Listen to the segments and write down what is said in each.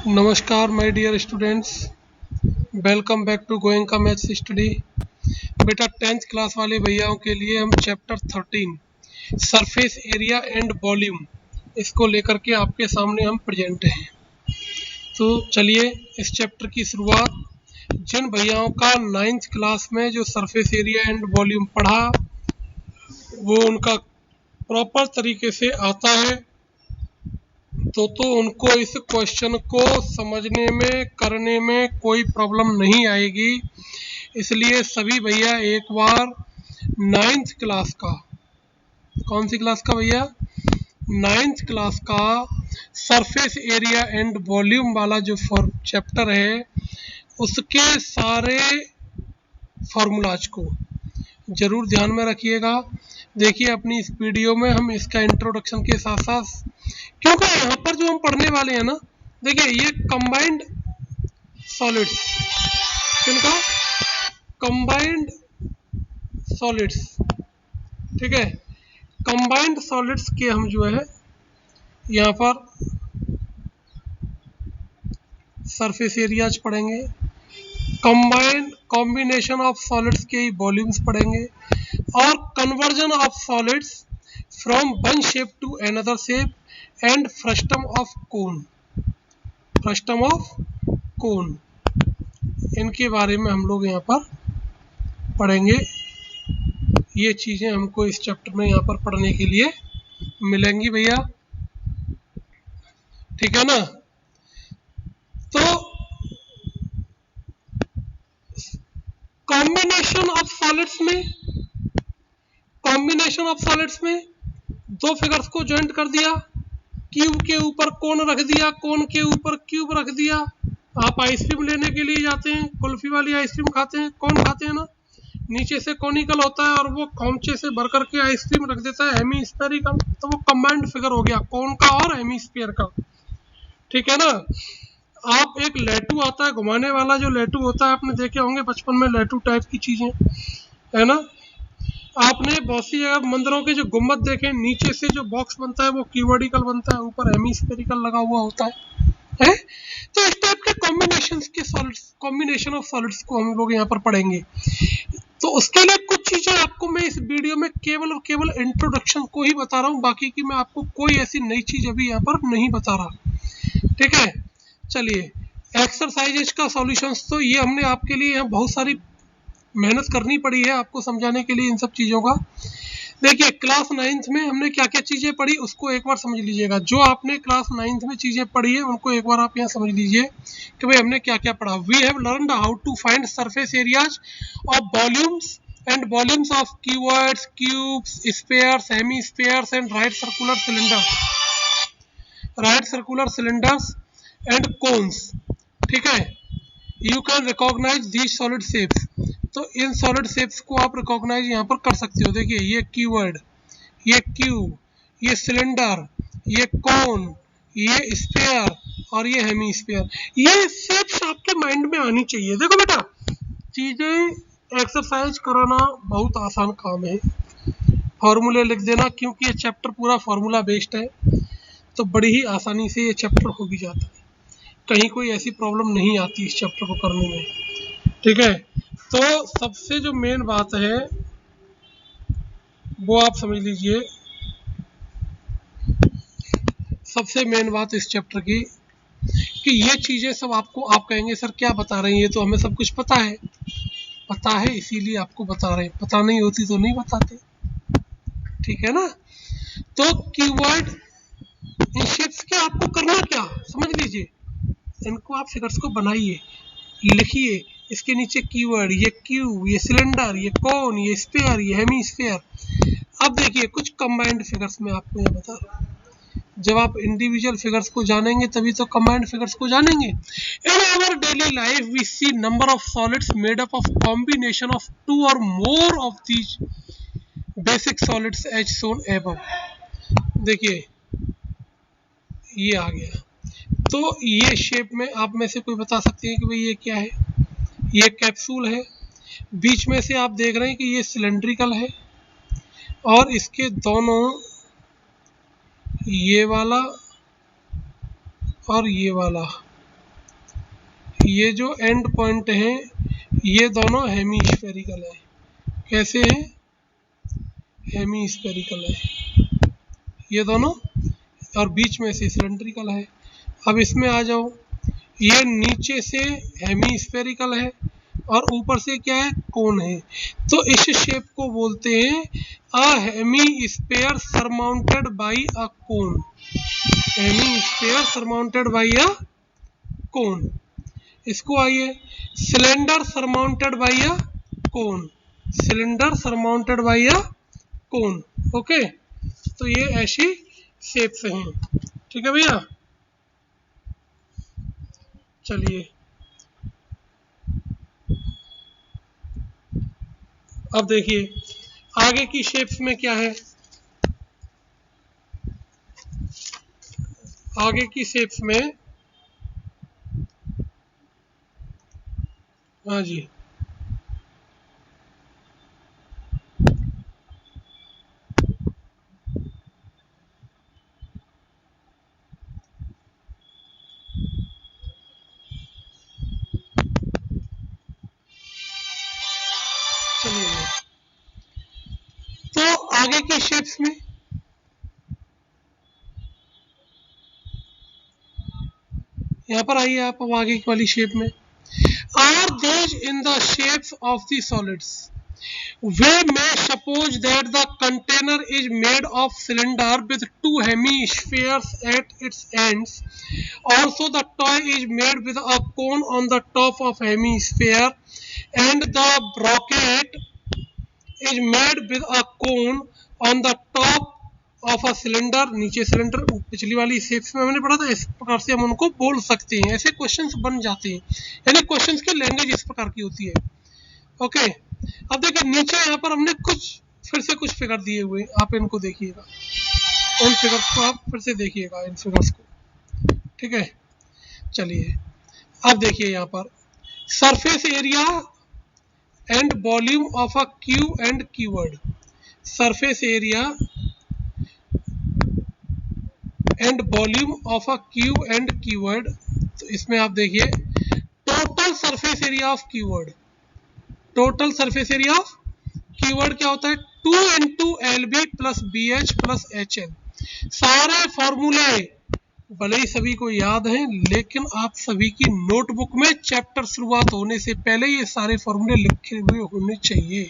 नमस्कार my dear students, welcome back to Goenka maths study. बेटा 10th class वाले भैयाओं के लिए हम chapter 13 surface area and volume इसको लेकर के आपके सामने हम प्रेजेंट हैं। तो चलिए इस चैप्टर की शुरुआत, जिन भैयाओं का 9th क्लास में जो सरफेस एरिया एंड वॉल्यूम पढ़ा वो उनका प्रॉपर तरीके से आता है तो उनको इस क्वेश्चन को समझने में करने में कोई प्रॉब्लम नहीं आएगी। इसलिए सभी भैया एक बार 9th क्लास का, कौन सी क्लास का भैया, 9th क्लास का सरफेस एरिया एंड वॉल्यूम वाला जो चैप्टर है उसके सारे फॉर्मूलाज को जरूर ध्यान में रखिएगा। देखिए अपनी इस वीडियो में हम इसका इंट्रोडक्शन के साथ साथ, क्योंकि यहाँ पर जो हम पढ़ने वाले हैं ना, देखिए ये कंबाइंड सॉलिड्स, किनका, कंबाइंड सॉलिड्स, ठीक है, कंबाइंड सॉलिड्स के हम जो है यहाँ पर सरफेस एरियाज पढ़ेंगे, कंबाइंड कॉम्बिनेशन ऑफ सॉलिड्स के ही वॉल्यूम्स पढ़ेंगे और conversion of solids from one shape to another shape and frustum of cone, frustum of cone, इनके बारे में हम लोग यहाँ पर पढ़ेंगे। ये चीज़ें हमको इस चैप्टर में यहाँ पर पढ़ने के लिए मिलेंगी भैया, ठीक है ना। तो कॉम्बिनेशन ऑफ सॉलिड्स में दो फिगर्स को ज्वाइंट कर दिया, क्यूब के ऊपर कोन रख दिया, कोन के ऊपर क्यूब रख दिया। आप आइसक्रीम लेने के लिए जाते हैं, कुल्फी वाली आइसक्रीम खाते हैं, कौन खाते हैं ना, नीचे से कॉनिकल होता है और वो खोमचे से भर करके आइसक्रीम रख देता है हेमीस्फेरिकल, तो वो कंबाइंड फिगर हो गया कोन का और हेमीस्फीयर का, ठीक है ना। आप एक लेटू आता है घुमाने वाला, जो लेटू होता है आपने देखे होंगे बचपन में, लेटू टाइप की चीजें है ना। आपने बहुत सी जगह मंदिरों के जो गुम्बद देखे, नीचे से जो बॉक्स बनता है वो क्यूबोडिकल बनता है, ऊपर हेमीस्फेरिकल लगा हुआ होता है। तो इस टाइप के कॉम्बिनेशन ऑफ सॉलिड्स को हम लोग यहाँ पर पढ़ेंगे। तो उसके लिए कुछ चीजें आपको मैं इस वीडियो में केवल और केवल इंट्रोडक्शन को ही बता रहा हूँ, बाकी की मैं आपको कोई ऐसी नई चीज अभी यहाँ पर नहीं बता रहा, ठीक है। चलिए एक्सरसाइजेज का सॉल्यूशंस, तो ये हमने आपके लिए यहाँ बहुत सारी मेहनत करनी पड़ी है आपको समझाने के लिए इन सब चीज़ों का। देखिए क्लास 9th में हमने क्या क्या चीज़ें पढ़ी उसको एक बार समझ लीजिएगा। जो आपने क्लास 9th में चीज़ें पढ़ी है उनको एक बार आप यहाँ समझ लीजिए कि भाई हमने क्या क्या पढ़ा। We have learned how to find surface areas of volumes and volumes of cuboids, cubes, spheres, hemispheres and right circular cylinders and cones, ठीक है। You can recognise these solid shapes, तो इन सॉलिड शेप्स को आप recognise यहाँ पर कर सकते हो। देखिए ये क्यूबॉइड, ये क्यूब, ये सिलेंडर, ये कोन, ये स्फीयर और ये हेमीस्फीयर, ये शेप्स आपके माइंड में आनी चाहिए। देखो बेटा चीजें एक्सरसाइज कराना बहुत आसान काम है, फॉर्मूले लिख देना, क्योंकि ये चैप्टर पूरा फॉर्मूला बेस्ड है तो बड़ी ही आसानी से ये चैप्टर हो भी जाता है, कहीं कोई ऐसी प्रॉब्लम नहीं आती इस चैप्टर को करने में, ठीक है। तो सबसे जो मेन बात है वो आप समझ लीजिए, सबसे मेन बात इस चैप्टर की कि ये चीजें सब आपको, आप कहेंगे सर क्या बता रहे हैं, ये तो हमें सब कुछ पता है इसीलिए आपको बता रहे हैं, पता नहीं होती तो नहीं बताते, ठीक है ना। तो कीवर्ड इन शेप्स के आपको करना क्या, समझ लीजिए, इनको आप फिगर्स को बनाइए, लिखिए, इसके नीचे कीवर्ड, ये क्यूब, ये सिलेंडर, ये कोन, ये स्फीयर, ये हेमीस्फीयर। अब देखिए कुछ कंबाइंड फिगर्स में आपको ये बता रहा हूँ, जब आप इंडिविजुअल फिगर्स को जानेंगे तभी तो कंबाइंड फिगर्स को जानेंगे। In our daily life we see number of solids made up of combination of two और more of these basic solids as shown above. देखिए ये आ गया, तो ये शेप में आप में से कोई बता सकते हैं कि भाई ये क्या है, ये कैप्सूल है, बीच में से आप देख रहे हैं कि ये सिलेंड्रिकल है और इसके दोनों ये वाला और ये वाला ये जो एंड पॉइंट है ये दोनों हेमीस्फेरिकल है। कैसे है? हेमीस्फेरिकल है ये दोनों, और बीच में से सिलेंड्रिकल है। अब इसमें आ जाओ, ये नीचे से हेमीस्फेरिकल है और ऊपर से क्या है? कोन है। तो इस शेप को बोलते हैं a hemisphere surmounted by a cone. Hemisphere surmounted by a cone. इसको आइए cylinder surmounted by a cone, cylinder surmounted by a cone. Okay, तो ये ऐसी शेप्स हैं। ठीक है भैया, चलिए अब देखिए आगे की शेप्स में क्या है। आगे की शेप्स में, हाँ जी, चलिए तो आगे की शेप्स में यहाँ पर आइए आप अब आगे वाली शेप में। Are those in the shapes of the solids? We may suppose that the container is made of cylinder with two hemispheres at its ends. Also, the toy is made with a cone on the top of hemisphere, and the bracket is made with a cone on the top of a cylinder, नीचे cylinder. पिछली वाली shapes में हमने पढ़ा था, इस प्रकार से हम उनको बोल सकते हैं। ऐसे क्वेश्चंस बन जाते हैं, यानी क्वेश्चंस की लैंग्वेज इस प्रकार की होती है। ओके, अब देखिए नीचे यहाँ पर हमने कुछ फिर से कुछ फिगर दिए हुए, आप इनको देखिएगा, उन फिगर्स को आप फिर से देखिएगा, इन फिगर्स को। ठीक है, चलिए अब देखिए यहाँ पर surface area and volume of a cube and cuboid. Surface area and volume of a cube and cuboid. तो इसमें आप देखिए total surface area of cuboid, total surface area of cuboid क्या होता है? 2 into L B plus B H plus H L. सारे फॉर्मूले भले ही सभी को याद हैं, लेकिन आप सभी की नोटबुक में चैप्टर शुरुआत होने से पहले ये सारे फॉर्मूले लिखे हुए होने चाहिए,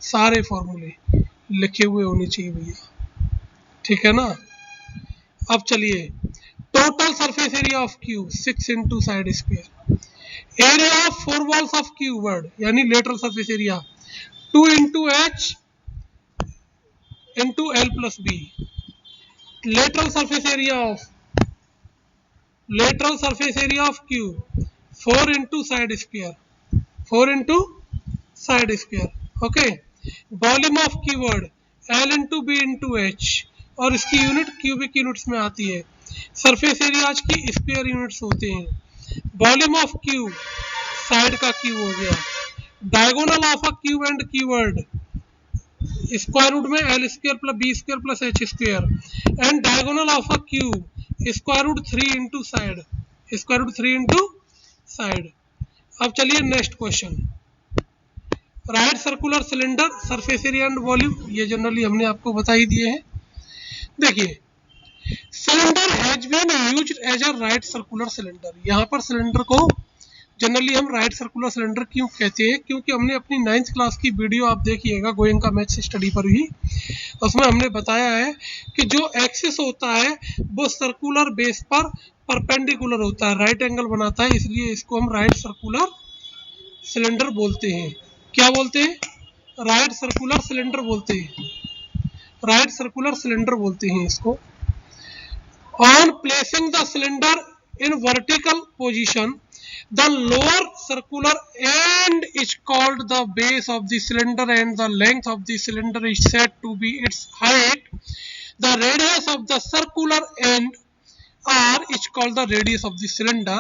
सारे फॉर्मूले लिखे हुए होने चाहिए भैया। ठीक है ना? अब चलिए total surface area of cube 6 into side square, area of 4 walls of cuboid यानी lateral surface area 2 into h into l plus b. Lateral surface area of cube 4 into side square, 4 into side square. Okay, volume of cuboid l into b into h, और इसकी unit cubic units में आती है। Surface area की square units होते हैं। Volume of cube side का cube हो गया। Diagonal of a cube and cuboid square root में l square plus b square plus h square, and diagonal of a cube square root 3 into side, square root 3 into side. अब चलिए next question, right circular cylinder surface area and volume, ये generally हमने आपको बता ही दिए हैं। देखिए cylinder has been used as a right circular cylinder. यहाँ पर सिलेंडर को जनरली हम राइट सर्कुलर सिलेंडर क्यों कहते हैं? क्योंकि हमने अपनी 9th क्लास की वीडियो आप देखिएगा गोयंका मैथ्स स्टडी पर ही, उसमें हमने बताया है कि जो एक्सिस होता है वो सर्कुलर बेस पर परपेंडिकुलर होता है, राइट एंगल बनाता है, इसलिए इसको हम राइट सर्कुलर सिलेंडर बोलते हैं। क्या बोलते हैं? राइट सर्कुलर सिलेंडर बोलते हैं, राइट सर्कुलर सिलेंडर बोलते हैं इसको। On placing the cylinder in vertical position, the lower circular end is called the base of the cylinder and the length of the cylinder is said to be its height. The radius of the circular end R is called the radius of the cylinder.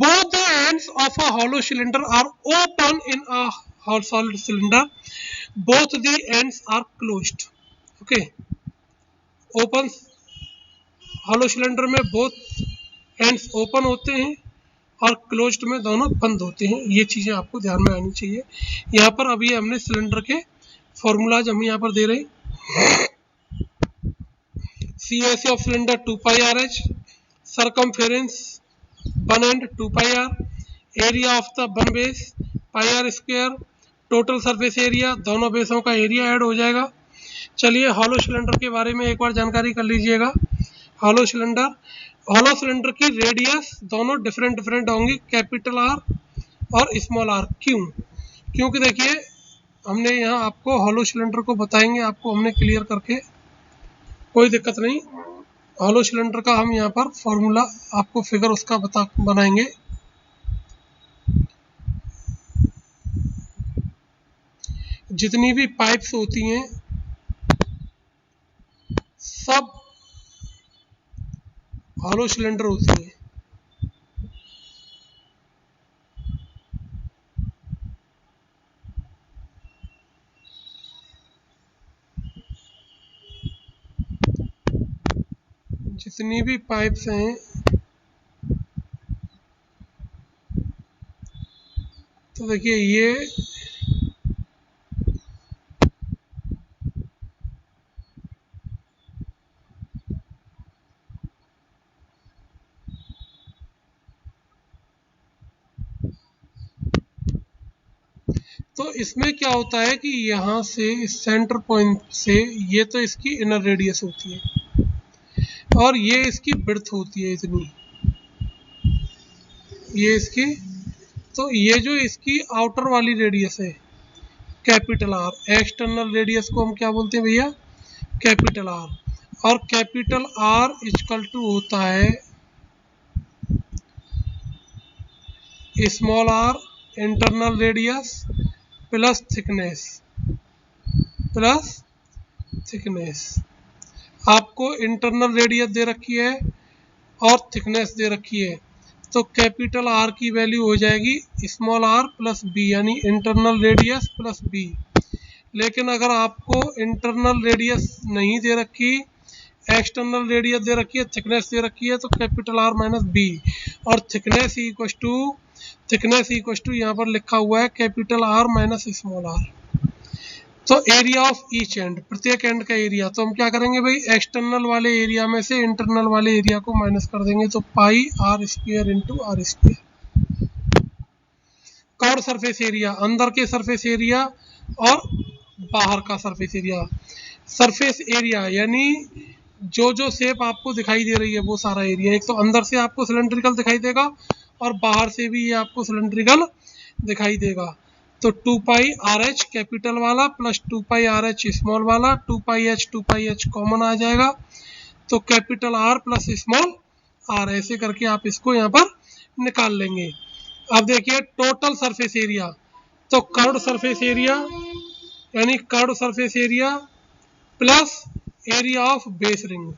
Both the ends of a hollow cylinder are open in a solid cylinder. Both the ends are closed. Okay. Open hollow cylinder में both ends open होते हैं और closed में दोनों बंद होते हैं। ये चीज़ें आपको ध्यान में आनी चाहिए। यहाँ पर अभी हमने सिलेंडर के फॉर्मूलाज हम यहाँ पर दे रहे हैं। CAC of cylinder 2 pi RH, circumference 1 end 2 pi r, area of the one base pi are square, total surface area, दोनों बेसों का एरिया ऐड हो जाएगा। चलिए हॉलो सिलेंडर के बारे में एक बार जानकारी कर लीजिएगा। हॉलो सिलेंडर की रेडियस दोनों डिफरेंट होंगी, कैपिटल आर और स्मॉल आर। क्योंकि देखिए हमने यहाँ आपको हॉलो सिलेंडर को बताएंगे, आपको हमने क्लियर करके, कोई दिक्कत नहीं। हॉलो सिलेंडर का हम यहाँ पर फॉर्मूला आपको फिगर उसका बनाएंगे। जितनी भी पाइप्स होती हैं सब हॉलो सिलेंडर होती हैं। जितनी भी पाइप्स हैं तो देखिए ये तो इसमें क्या होता है कि यहाँ से इस सेंटर पॉइंट से ये तो इसकी इनर रेडियस होती है और ये इसकी विड्थ होती है इतनी, ये इसकी, तो ये जो इसकी आउटर वाली रेडियस है कैपिटल आर, एक्सटर्नल रेडियस को हम क्या बोलते हैं भैया, कैपिटल आर। और कैपिटल आर इक्वल टू होता है small R internal radius plus thickness. आपको इंटरनल रेडियस दे रखी है और थिकनेस दे रखी है, तो कैपिटल आर की वैल्यू हो जाएगी स्मॉल आर प्लस बी, यानी इंटरनल रेडियस प्लस बी। लेकिन अगर आपको इंटरनल रेडियस नहीं दे रखी, एक्सटर्नल रेडियस दे रखी है, थिकनेस दे रखी है, तो कैपिटल आर माइनस बी, और थिकनेस इक्वस टू यहाँ पर लिखा हुआ है capital R minus small R. तो एरिया ऑफ ईच एंड, प्रत्येक एंड का एरिया, तो हम क्या करेंगे भाई, एक्सटर्नल वाले एरिया में से इंटरनल वाले एरिया को माइनस कर देंगे, तो pi are square into r square. Curve surface area, अंदर के सरफेस एरिया और बाहर का सरफेस एरिया। सरफेस एरिया यानी जो शेप आपको दिखाई दे रही है वो सारा एरिया, एक तो अंदर से आपको सिलेंड्रिकल दिखाई देगा और बाहर से भी ये आपको सिलेंड्रिकल दिखाई देगा। तो 2 पाई आर एच कैपिटल वाला plus 2 pi are H small वाला, 2 पाई एच कॉमन आ जाएगा, तो capital R plus small R, ऐसे करके आप इसको यहाँ पर निकाल लेंगे। अब देखिए टोटल सरफेस एरिया, तो कर्व्ड सरफेस एरिया यानी curved surface area plus area of base ring,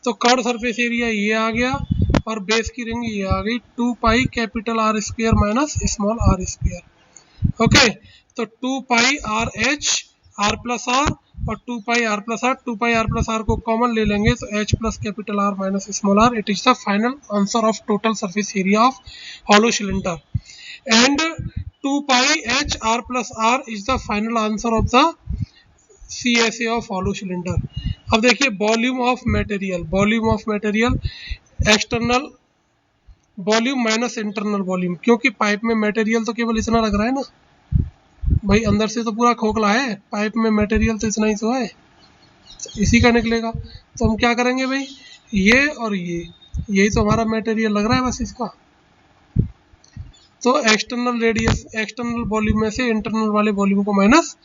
तो कर्व्ड सरफेस एरिया ये आ गया और बेस की रिंग ये आ गई, 2 pi capital R square minus small are square. Okay, तो 2 pi are h r plus r और 2 pi r plus r, 2 pi r plus r को कॉमन ले लेंगे तो h plus capital R minus small r. It is the final answer of total surface area of hollow cylinder, and 2 pi h r plus r is the final answer of the CSA of hollow cylinder। अब देखिए volume of material, external volume minus internal volume, क्योंकि pipe में material तो केवल इतना लग रहा है ना भाई, अंदर से तो पूरा खोखला है, पाइप में मटेरियल तो इतना ही तो है, तो इसी का निकलेगा। तो हम क्या करेंगे भाई, ये और ये, यही तो हमारा मटेरियल लग रहा है बस इसका, तो एक्सटर्नल रेडियस, एक्सटर्नल वॉल्यूम में से इंटरनल वाले वॉल्यूम को माइनस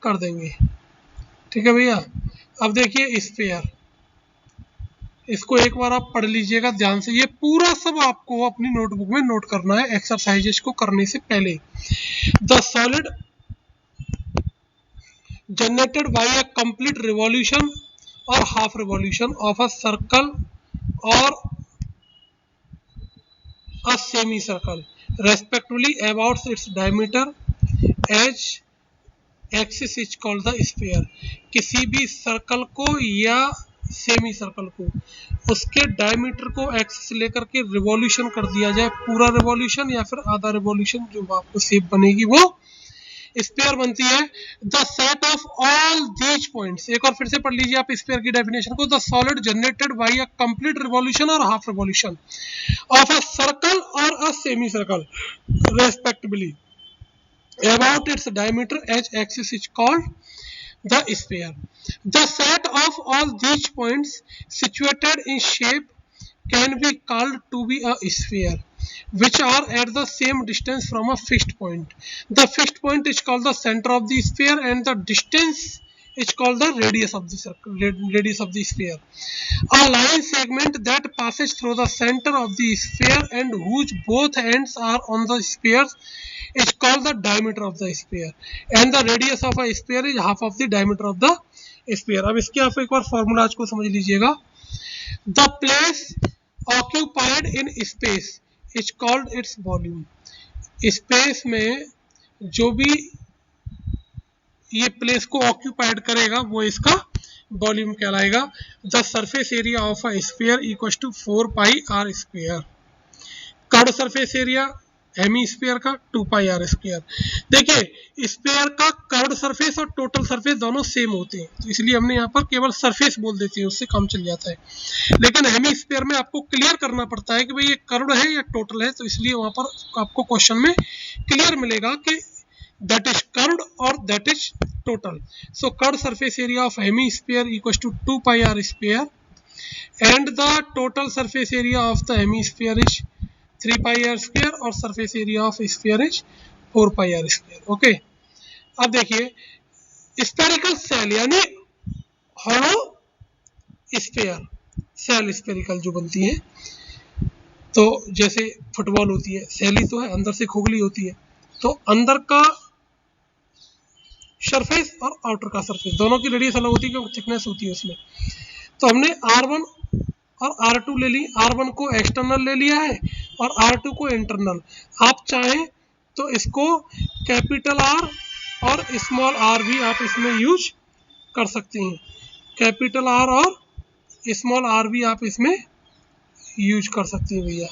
कर देंगे। ठीक है भैया। अब देखिए स्फीयर, इसको एक बार आप पढ़ लीजिएगा ध्यान से, ये पूरा सब आपको अपनी नोटबुक में नोट करना है एक्सरसाइजेस को करने से पहले। The solid generated by a complete revolution और half revolution of a circle और a semicircle respectively about its diameter as axis is called the sphere। किसी भी सर्कल को या सेमी सर्कल को, उसके डायमीटर को एक्स से लेकर के रिवॉल्यूशन कर दिया जाए, पूरा रिवॉल्यूशन या फिर आधा रिवॉल्यूशन, जो आपको शेप बनेगी वो स्फीयर बनती है। The set of all these points, एक और फिर से पढ़ लीजिए आप स्फीयर की डेफिनेशन को, the solid generated by a complete revolution और half revolution of a circle और a semicircle respectively about its diameter as axis is called the sphere. The set of all these points situated in shape can be called to be a sphere, which are at the same distance from a fixed point. The fixed point is called the center of the sphere and the distance is called the radius of the circle, radius of the sphere. A line segment that passes through the center of the sphere and whose both ends are on the sphere is called the diameter of the sphere, and the radius of a sphere is half of the diameter of the sphere. अब इसके आप एक बार formulas को समझ लीजिएगा। The place occupied in space is called its volume. Space में जो भी ये प्लेस को ऑक्यूपाइड करेगा वो इसका वॉल्यूम कहलाएगा। The surface area of a sphere equals to 4 pi are square. Curve surface area hemisphere का 2 पाई आर स्क्वायर। देखिए स्फीयर का कर्व सरफेस और टोटल सरफेस दोनों सेम होते हैं, तो इसलिए हमने यहाँ पर केवल सरफेस बोल देते हैं, उससे काम चल जाता है। लेकिन हेमी स्फीयर में आपको क्लियर करना पड़ता है कि भाई ये कर्व है या टोटल है, तो इसलिए वहाँ पर आपको क्वेश्चन में क्लियर मिलेगा कि that is curved or that is total. So curved surface area of hemisphere equals to 2 pi r square and the total surface area of the hemisphere is 3 pi r square और surface area of sphere is 4 pi r square. Okay, अब देखिए spherical cell यानी hollow sphere cell spherical जो बनती है, तो जैसे football होती है, सेल ही तो है, अंदर से खोखली होती है, तो अंदर का सरफेस और आउटर का सरफेस दोनों की रेडियस अलग होती है क्योंकि थिकनेस होती है उसमें। तो हमने R1 और R2 ले ली, R1 को एक्सटर्नल ले लिया है और R2 को इंटरनल। आप चाहें तो इसको कैपिटल R और स्मॉल r भी आप इसमें यूज कर सकते हैं, कैपिटल R और स्मॉल r भी आप इसमें यूज कर सकते हैं भैया,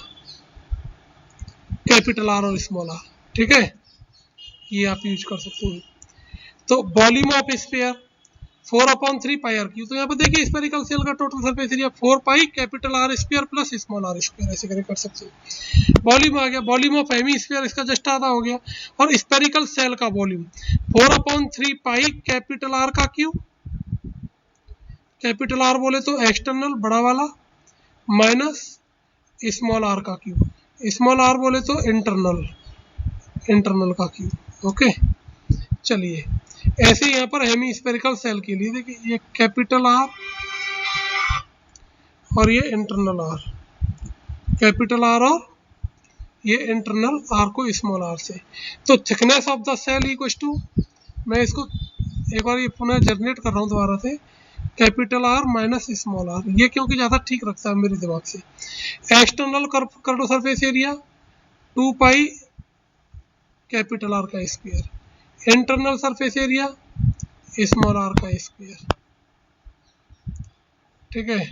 कैपिटल R और स्मॉल r, ठीक है, ये आप यूज कर सकते हैं। तो volume of sphere 4/3 pi R cube. तो यहाँ पर देखिए स्फेरिकल सेल का total surface area 4 pi capital R sphere plus small are square, ऐसे करके कर सकते हैं। वॉल्यूम आ गया, वॉल्यूम ऑफ हेमी स्फीयर इसका जस्ट आधा हो गया, और स्फेरिकल सेल का वॉल्यूम 4/3 पाई कैपिटल आर का क्यूब, कैपिटल आर बोले तो एक्सटर्नल बड़ा वाला माइनस स्मॉल आर का क्यूब, स्मॉल आर बोले तो इंटरनल, इंटरनल का क्यूब। ओके, चलिए ऐसे यहाँ पर हेमी स्फेरिकल सेल के लिए देखिए ये कैपिटल आर और ये इंटरनल आर, कैपिटल आर और ये इंटरनल आर को स्मॉल आर से। तो thickness of the shell equals to, मैं इसको एक बार ये पुनः जनरेट कर रहा हूँ दोबारा से, capital R minus small r, ये क्योंकि ज़्यादा ठीक रखता है मेरे दिमाग से। External curve surface area 2 pi capital R का square, internal surface area small are का स्क्वायर, ठीक है,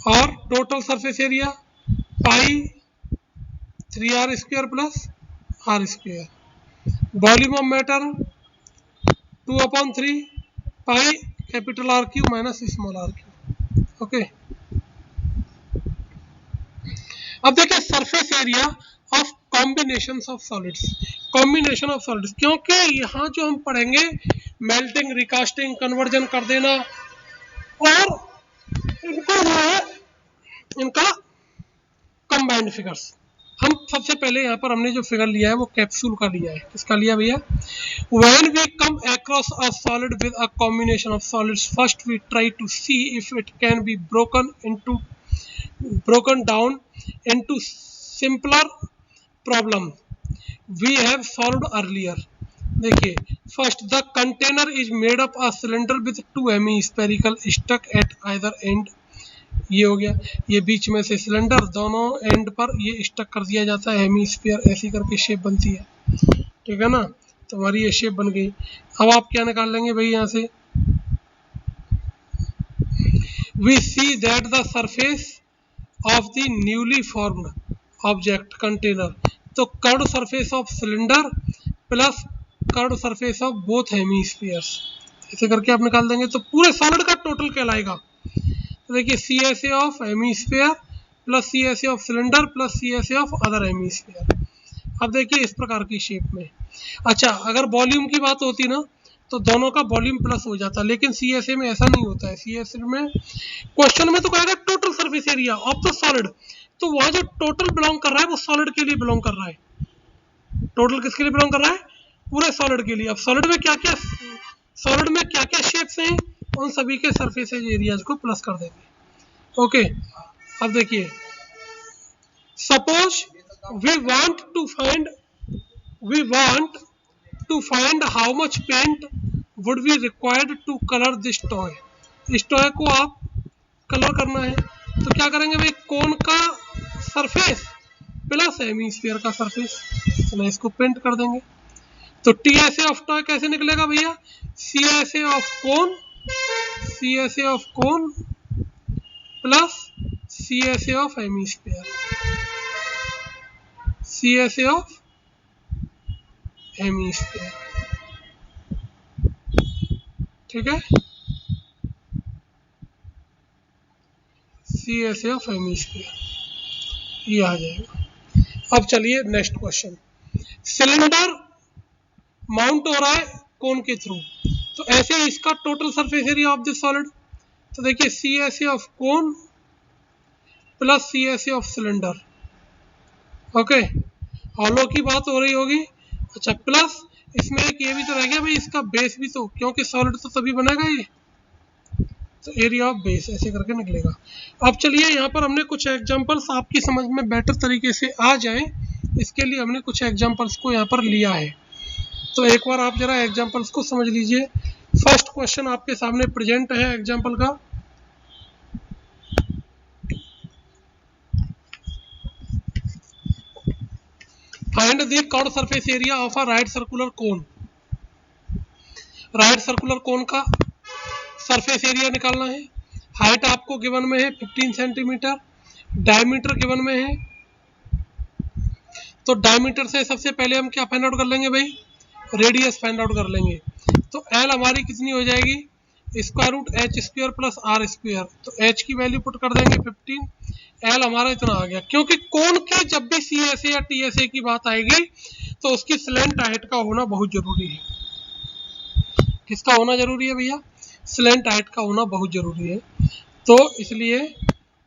और total surface area pi 3r square plus are square. Volume of matter 2/3 pi capital R cube minus small r cube. Okay, अब देखिए surface area of combination of solids, combination of solids, क्योंकि यहाँ जो हम पढ़ेंगे मेल्टिंग, रिकास्टिंग, कन्वर्जन कर देना, और इनका जो है इनका कंबाइंड फिगर्स। हम सबसे पहले यहाँ पर हमने जो फिगर लिया है वो कैप्सूल का लिया है, किसका लिया भैया? When we come across a solid with a combination of solids, first we try to see if it can be broken down into simpler problem we have solved earlier. देखिए first the container is made up a cylinder with 2 hemispherical stuck at either end, ये हो गया, ये बीच में से cylinder, दोनों and पर ये स्टक कर दिया जाता है हेमीस्फीयर, ऐसी करके शेप बनती है, ठीक है ना। तो हमारी ये शेप बन गई। अब आप क्या निकाल लेंगे भाई यहाँ से, we see that the surface of the newly formed object container, तो curve surface of cylinder plus curve surface of both hemispheres, ऐसे करके आप निकाल देंगे तो पूरे सॉलिड का टोटल कहलाएगा। तो देखिए C S A of hemisphere plus C S A of cylinder plus C S A of other hemisphere. अब देखिए इस प्रकार की शेप में। अच्छा, अगर वॉल्यूम की बात होती ना तो दोनों का वॉल्यूम प्लस हो जाता, लेकिन सी एस ए में ऐसा नहीं होता है। सी एस ए में क्वेश्चन में तो कहेगा total surface area of the solid, तो वहां जो टोटल बिलोंग कर रहा है वो सॉलिड के लिए बिलोंग कर रहा है। टोटल किसके लिए बिलोंग कर रहा है? पूरे सॉलिड के लिए। अब सॉलिड में क्या क्या शेप्स हैं, उन सभी के सरफेस एरियाज को प्लस कर देंगे। ओके, अब देखिए suppose we want to find how much paint would be required to colour this toy. इस टॉय को आप कलर करना है तो क्या करेंगे भाई, कोन का सरफेस प्लस हेमीस्फीयर का सरफेस, चलो इसको पेंट कर देंगे। तो T S A of toy कैसे निकलेगा भैया, C S A of cone plus C S A of hemisphere, C S A of hemisphere, ठीक है, C S A of hemisphere, ये आ जाएगा। अब चलिए नेक्स्ट क्वेश्चन, सिलेंडर माउंट हो रहा है कोन के थ्रू, तो ऐसे इसका total surface area of this solid, तो देखिए C S A of cone plus C S A of cylinder. Okay, hollow की बात हो रही होगी। अच्छा, प्लस इसमें एक ये भी तो रह गया भाई, इसका बेस भी तो, क्योंकि सॉलिड तो तभी बनेगा ये, तो एरिया ऑफ बेस ऐसे करके निकलेगा। अब चलिए यहाँ पर हमने कुछ एग्जांपल्स आपकी समझ में बेटर तरीके से आ जाएं, इसके लिए हमने कुछ एग्जांपल्स को यहाँ पर लिया है। तो एक बार आप जरा एग्जांपल्स को समझ लीजिए। फर्स्ट क्वेश्चन आपके सामने प्रेजेंट है एग्जांपल का, find the curve surface area of a right circular cone. Right circular cone का सरफेस एरिया निकालना है। हाइट आपको गिवन में है 15 सेंटीमीटर, डायमीटर गिवन में है। तो डायमीटर से सबसे पहले हम क्या फाइंड आउट कर लेंगे भाई, रेडियस फाइंड आउट कर लेंगे। तो एल हमारी कितनी हो जाएगी, square root H square plus are square, तो एच की वैल्यू पुट कर देंगे 15, एल हमारा इतना आ गया। क्योंकि कोन के जब भी सी एस ए या टी एस ए की बात आएगी तो उसकी स्लैंट हाइट का होना बहुत जरूरी है। किसका होना जरूरी है भैया, स्लैंट हाइट का होना बहुत जरूरी है। तो इसलिए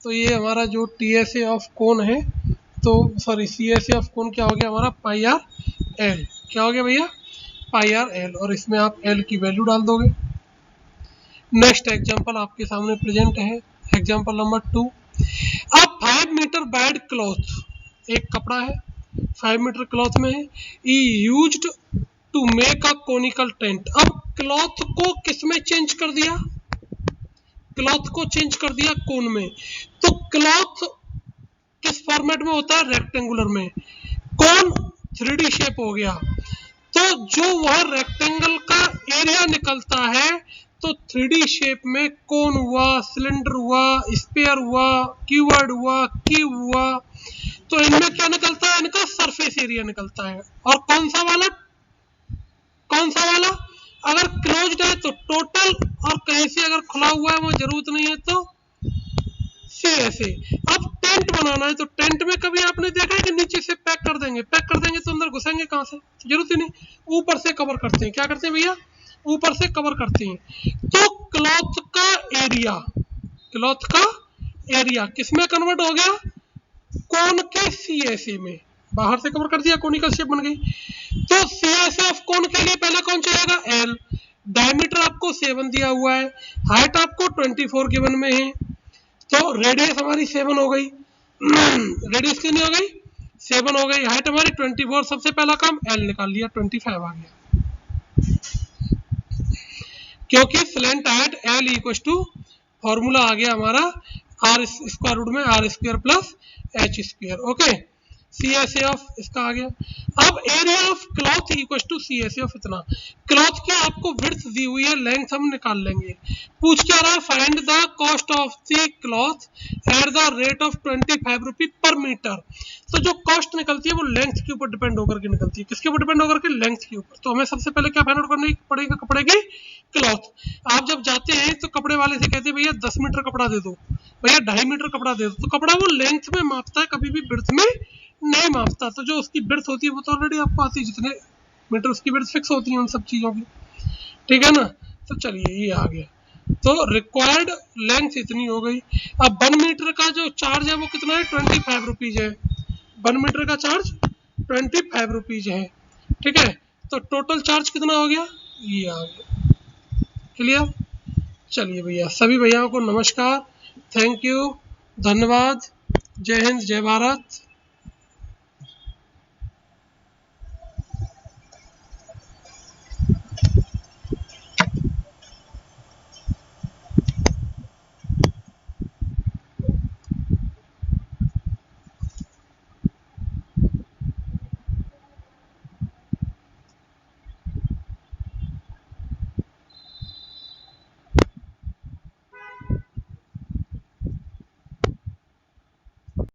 तो ये हमारा जो T S A of cone है, तो sorry C S A of cone क्या हो गया हमारा, पाई आर एल, क्या हो गया भैया, पाई आर एल, और इसमें आप एल की वैल्यू डाल दोगे। नेक्स्ट एग्जांपल आपके सामने प्रेजेंट है, एग्जांपल नंबर 2। अब 5 मीटर बैड क्लॉथ, एक कपड़ा है 5 मीटर क्लॉथ में है, used to make a conical tent. अब क्लॉथ को किस में चेंज कर दिया, क्लॉथ को चेंज कर दिया कोन में। तो क्लॉथ किस फॉर्मेट में होता है, रेक्टेंगुलर में, कोन 3D शेप हो गया। तो जो वह रेक्टेंगल का एरिया निकलता है, तो 3D शेप में कोन हुआ, सिलेंडर हुआ, स्फीयर हुआ, क्यूबॉइड हुआ, क्यूब हुआ, तो इनमें क्या निकलता है, इनका सरफेस एरिया निकलता है। और कौन सा वाला, अगर क्लोज्ड है तो टोटल, और कहीं से अगर खुला हुआ है वो जरूरत नहीं है तो से ऐसे। अब टेंट बनाना है तो टेंट में कभी आपने देखा है कि नीचे से पैक कर देंगे तो अंदर घुसेंगे कहां से, जरूरत ही नहीं, ऊपर से कवर करते हैं। क्या करते हैं भैया, ऊपर से कवर करते हैं। तो क्लॉथ का एरिया किसमें कन्वर्ट हो गया, कोन के सी एस ए में, बाहर से कवर कर दिया, कोनिकल शेप बन गई। तो सी एस ए ऑफ कोन के लिए पहला कौन चाहिएगा, एल। डायमीटर आपको 7 दिया हुआ है, हाइट आपको 24 गिवन में है, तो रेडियस हमारी 7 हो गई, रेडियस कितनी हो गई, 7 हो गई, हाइट हमारी 24, सबसे पहला काम एल निकाल लिया, 25 आ गया, क्योंकि slant height l equal to formula आ गया हमारा आर स्क्वायर रूट में r square plus h square. Okay, CSA of इसका आ गया। अब area of cloth equal to CSA of इतना। क्लॉथ की आपको विड्थ दी हुई है, लेंथ हम निकाल लेंगे। पूछ क्या रहा है, find the cost of the cloth at the rate of 25 रुपी पर मीटर। तो जो कॉस्ट निकलती है वो लेंथ के ऊपर डिपेंड होकर के निकलती है। किसके ऊपर डिपेंड होकर के? लेंथ के ऊपर। तो हमें सबसे पहले क्या फाइंड आउट करना पड़ेगा? कपड़े की क्लॉथ। आप जब जाते हैं तो कपड़े वाले से कहते हैं भैया 10 मीटर कपड़ा दे दो, भैया 2.5 मीटर कपड़ा दे दो। तो कपड़ा वो लेंथ में मापता है, कभी भी ब्रेड्थ में नहीं मापता। तो जो उसकी ब्रेड्थ होती है वो तो ऑलरेडी आपको आती है, जितने मीटर उसकी ब्रेड्थ फिक्स होती है उन सब चीज़ों की, ठीक है ना। तो चलिए ये आ गया। तो रिक्वायर्ड लेंथ इतनी हो गई। अब 1 मीटर का जो चार्ज है वो कितना है? 25 रुपीज़ है। 1 मीटर का चार्ज 25 रुपीज़ है, ठीक है। तो टोटल चार्ज कितना हो गया? ये आ गया। क्लियर? चलिए भैया, सभी भैयाओं को नमस्कार, थैंक यू, धन्यवाद, जय हिंद, जय भारत।